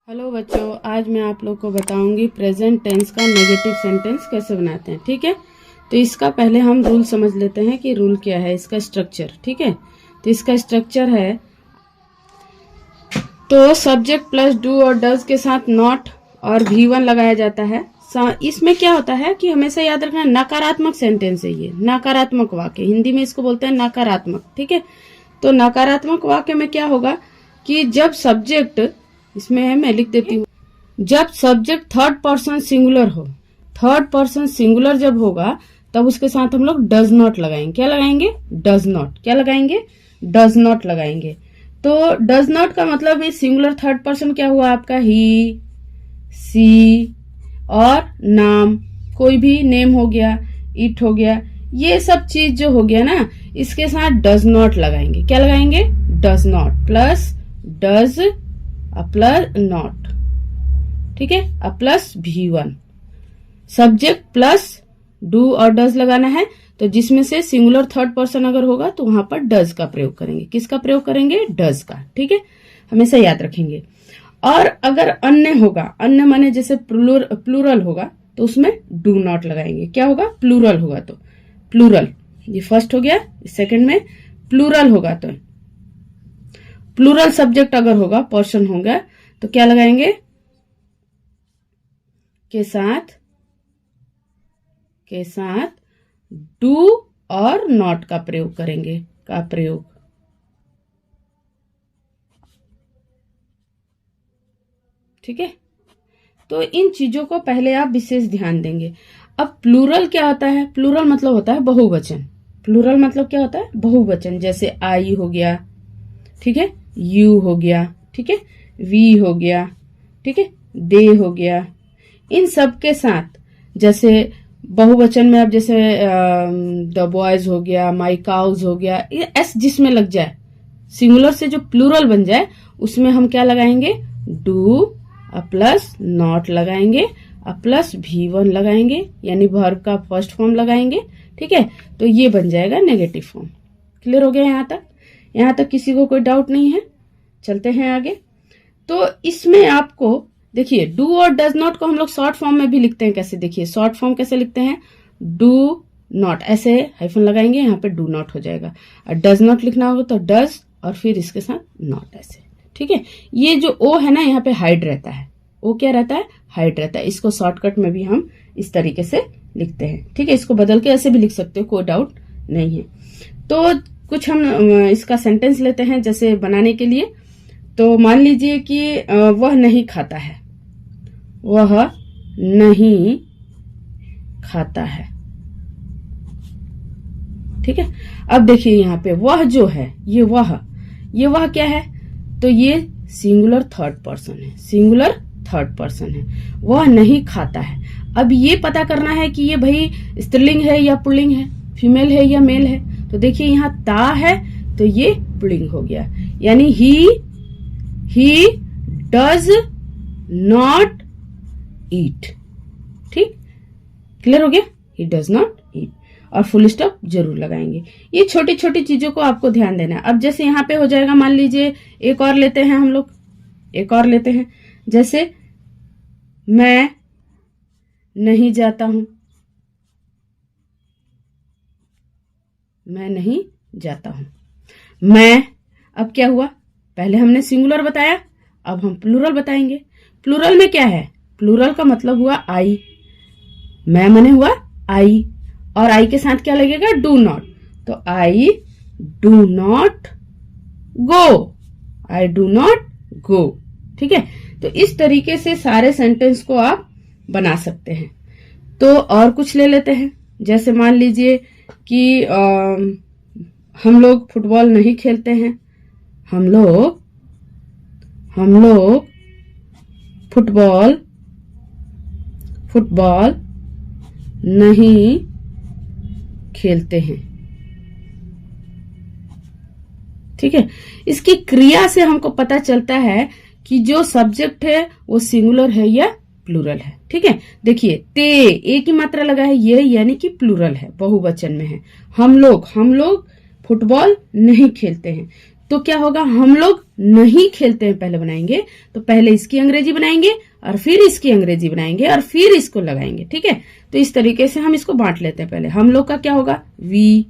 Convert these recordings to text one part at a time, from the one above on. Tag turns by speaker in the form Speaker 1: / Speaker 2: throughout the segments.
Speaker 1: Hello बच्चों, आज मैं आप लोग को बताऊंगी प्रेजेंट टेंस का नेगेटिव सेंटेंस कैसे बनाते हैं। ठीक है, तो इसका पहले हम रूल समझ लेते हैं कि रूल क्या है, इसका स्ट्रक्चर। ठीक है, तो इसका स्ट्रक्चर है, तो सब्जेक्ट प्लस डू और डज के साथ नॉट और V1 लगाया जाता है। इसमें क्या होता है कि हमेशा याद रखना, नकारात्मक सेंटेंस है ये, नकारात्मक वाक्य, हिंदी में इसको बोलते हैं नकारात्मक। ठीक है, तो नकारात्मक वाक्य में क्या होगा कि जब सब्जेक्ट, इसमें है मैं लिख देती हूँ, जब सब्जेक्ट थर्ड पर्सन सिंगुलर हो, थर्ड पर्सन सिंगुलर जब होगा तब उसके साथ हम लोग डज नॉट लगाएंगे। क्या लगाएंगे? Does not. क्या लगाएंगे? डज नॉट लगाएंगे। तो डज नॉट का मतलब ये सिंगुलर थर्ड पर्सन क्या हुआ आपका? ही, सी और नाम, कोई भी नेम हो गया, इट हो गया, ये सब चीज जो हो गया ना, इसके साथ डज नॉट लगाएंगे। क्या लगाएंगे? Does not plus does plus not. ठीक है, plus V1। Subject plus do और डज लगाना है, तो जिसमें से सिंगुलर थर्ड पर्सन अगर होगा तो वहां पर डज का प्रयोग करेंगे। किसका प्रयोग करेंगे? डज का। ठीक है, हमेशा याद रखेंगे। और अगर अन्य होगा, अन्य माने जैसे प्लूरल होगा, तो उसमें डू नॉट लगाएंगे। क्या होगा? प्लूरल होगा तो प्लूरल, ये फर्स्ट हो गया। सेकंड में प्लूरल होगा तो प्लूरल सब्जेक्ट अगर होगा, पर्सन होगा, तो क्या लगाएंगे? के साथ डू और नॉट का प्रयोग करेंगे, का प्रयोग। ठीक है, तो इन चीजों को पहले आप विशेष ध्यान देंगे। अब प्लूरल क्या होता है? प्लूरल मतलब होता है बहुवचन। प्लूरल मतलब क्या होता है? बहुवचन। जैसे आई हो गया, ठीक है, यू हो गया, ठीक है, वी हो गया, ठीक है, दे हो गया। इन सब के साथ, जैसे बहुवचन में अब जैसे द बॉयज हो गया, माई काउज हो गया, ये एस जिसमें लग जाए, सिंगुलर से जो प्लूरल बन जाए, उसमें हम क्या लगाएंगे? डू प्लस नॉट लगाएंगे, प्लस V1 लगाएंगे, यानी वर्ब का फर्स्ट फॉर्म लगाएंगे। ठीक है, तो ये बन जाएगा नेगेटिव फॉर्म। क्लियर हो गया यहाँ तक? यहाँ तक किसी को कोई डाउट नहीं है? चलते हैं आगे। तो इसमें आपको देखिए, डू और डज नॉट को हम लोग शॉर्ट फॉर्म में भी लिखते हैं। कैसे? देखिए, शॉर्ट फॉर्म कैसे लिखते हैं? डू नॉट, ऐसे हाइफन लगाएंगे, यहाँ पे डू नॉट हो जाएगा। और डज नॉट लिखना होगा तो डज और फिर इसके साथ नॉट, ऐसे। ठीक है, ये जो ओ है ना, यहाँ पे हाइड रहता है। ओ क्या रहता है? हाइड रहता है। इसको शॉर्टकट में भी हम इस तरीके से लिखते हैं। ठीक है, इसको बदल के ऐसे भी लिख सकते हो, कोई डाउट नहीं है। तो कुछ हम इसका सेंटेंस लेते हैं जैसे बनाने के लिए। तो मान लीजिए कि वह नहीं खाता है, वह नहीं खाता है। ठीक है, अब देखिए यहाँ पे वह जो है, ये वह क्या है? तो ये सिंगुलर थर्ड पर्सन है, सिंगुलर थर्ड पर्सन है। वह नहीं खाता है। अब ये पता करना है कि ये भाई स्त्रीलिंग है या पुल्लिंग है, फीमेल है या मेल है। तो देखिए यहाँ ता है, तो ये पुल्लिंग हो गया, यानी ही डज नॉट ईट। ठीक, क्लियर हो गया? ही डज नॉट ईट, और फुल स्टॉप जरूर लगाएंगे। ये छोटी छोटी चीजों को आपको ध्यान देना है। अब जैसे यहाँ पे हो जाएगा, मान लीजिए एक और लेते हैं हम लोग, एक और लेते हैं, जैसे मैं नहीं जाता हूं, मैं नहीं जाता हूं। मैं, अब क्या हुआ? पहले हमने सिंगुलर बताया, अब हम प्लूरल बताएंगे। प्लूरल में क्या है? प्लूरल का मतलब हुआ आई, मैं मने हुआ आई, और आई के साथ क्या लगेगा? Do not. तो I do not go, I do not go. ठीक है, तो इस तरीके से सारे सेंटेंस को आप बना सकते हैं। तो और कुछ ले लेते हैं, जैसे मान लीजिए कि हम लोग फुटबॉल नहीं खेलते हैं, हम लोग फुटबॉल नहीं खेलते हैं। ठीक है, इसकी क्रिया से हमको पता चलता है कि जो सब्जेक्ट है वो सिंगुलर है या प्लूरल है। ठीक है, देखिए ते, एक ही मात्रा लगा है, ये यानी कि प्लूरल है, बहुवचन में है। हम लोग फुटबॉल नहीं खेलते हैं, तो क्या होगा? हम लोग नहीं खेलते हैं पहले बनाएंगे, तो पहले इसकी अंग्रेजी बनाएंगे और फिर इसकी अंग्रेजी बनाएंगे और फिर इसको लगाएंगे। ठीक है, तो इस तरीके से हम इसको बांट लेते हैं। पहले हम लोग का क्या होगा, वी।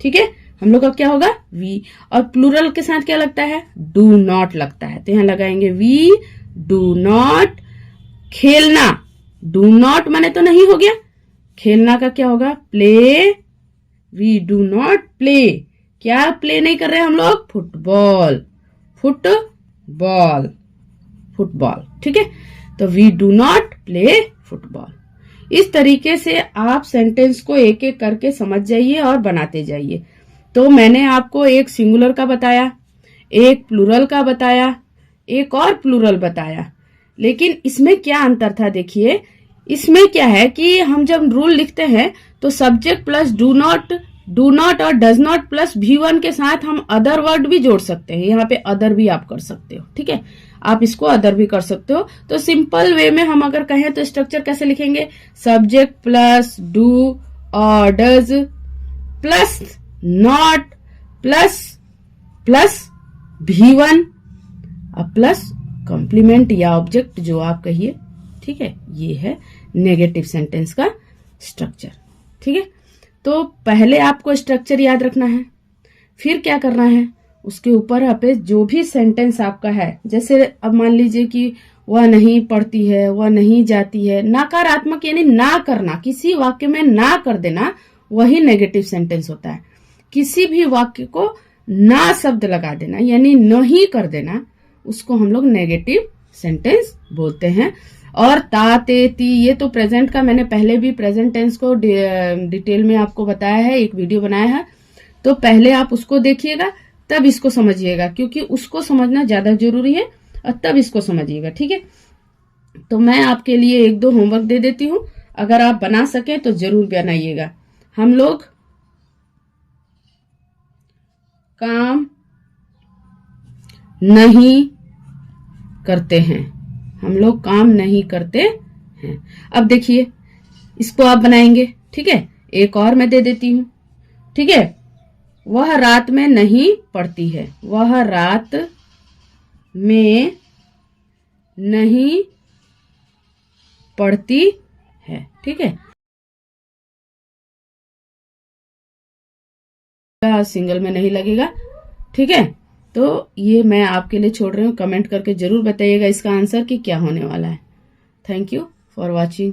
Speaker 1: ठीक है, हम लोग का क्या होगा, वी। और प्लूरल के साथ क्या लगता है, डू नॉट लगता है, तो यहां लगाएंगे वी डू नॉट। खेलना, डू नॉट माने तो नहीं हो गया, खेलना का क्या होगा, play. We do not play. क्या प्ले नहीं कर रहे हम लोग, फुटबॉल। Football, football. ठीक है, तो we do not play football. इस तरीके से आप सेंटेंस को एक एक करके समझ जाइए और बनाते जाइए। तो मैंने आपको एक सिंगुलर का बताया, एक प्लूरल का बताया, एक और प्लूरल बताया, लेकिन इसमें क्या अंतर था देखिए। इसमें क्या है कि हम जब रूल लिखते हैं तो सब्जेक्ट प्लस डू नॉट और डज नॉट प्लस V1 के साथ हम अदर वर्ड भी जोड़ सकते हैं। यहाँ पे अदर भी आप कर सकते हो। ठीक है, आप इसको अदर भी कर सकते हो। तो सिंपल वे में हम अगर कहें तो स्ट्रक्चर कैसे लिखेंगे, सब्जेक्ट प्लस डू और does plus not plus V1 plus complement या ऑब्जेक्ट जो आप कहिए। ठीक है, ये है नेगेटिव सेंटेंस का स्ट्रक्चर। ठीक है, तो पहले आपको स्ट्रक्चर याद रखना है, फिर क्या करना है, उसके ऊपर आप जो भी सेंटेंस आपका है, जैसे अब मान लीजिए कि वह नहीं पढ़ती है, वह नहीं जाती है, नकारात्मक यानी ना करना, किसी वाक्य में ना कर देना, वही नेगेटिव सेंटेंस होता है। किसी भी वाक्य को ना शब्द लगा देना यानी नहीं कर देना, उसको हम लोग नेगेटिव सेंटेंस बोलते हैं। और ता ते ती, ये तो प्रेजेंट का मैंने पहले भी प्रेजेंट टेंस को डिटेल में आपको बताया है, एक वीडियो बनाया है, तो पहले आप उसको देखिएगा तब इसको समझिएगा, क्योंकि उसको समझना ज्यादा जरूरी है और तब इसको समझिएगा। ठीक है, तो मैं आपके लिए एक दो होमवर्क दे देती हूँ, अगर आप बना सके तो जरूर बनाइएगा। हम लोग काम नहीं करते हैं, हम लोग काम नहीं करते हैं। अब देखिए इसको आप बनाएंगे। ठीक है, एक और मैं दे देती हूं। ठीक है, वह रात में नहीं पढ़ती है, वह रात में नहीं पढ़ती है। ठीक है, सिंगल में नहीं लगेगा। ठीक है, तो ये मैं आपके लिए छोड़ रही हूँ, कमेंट करके जरूर बताइएगा इसका आंसर कि क्या होने वाला है। Thank you for watching.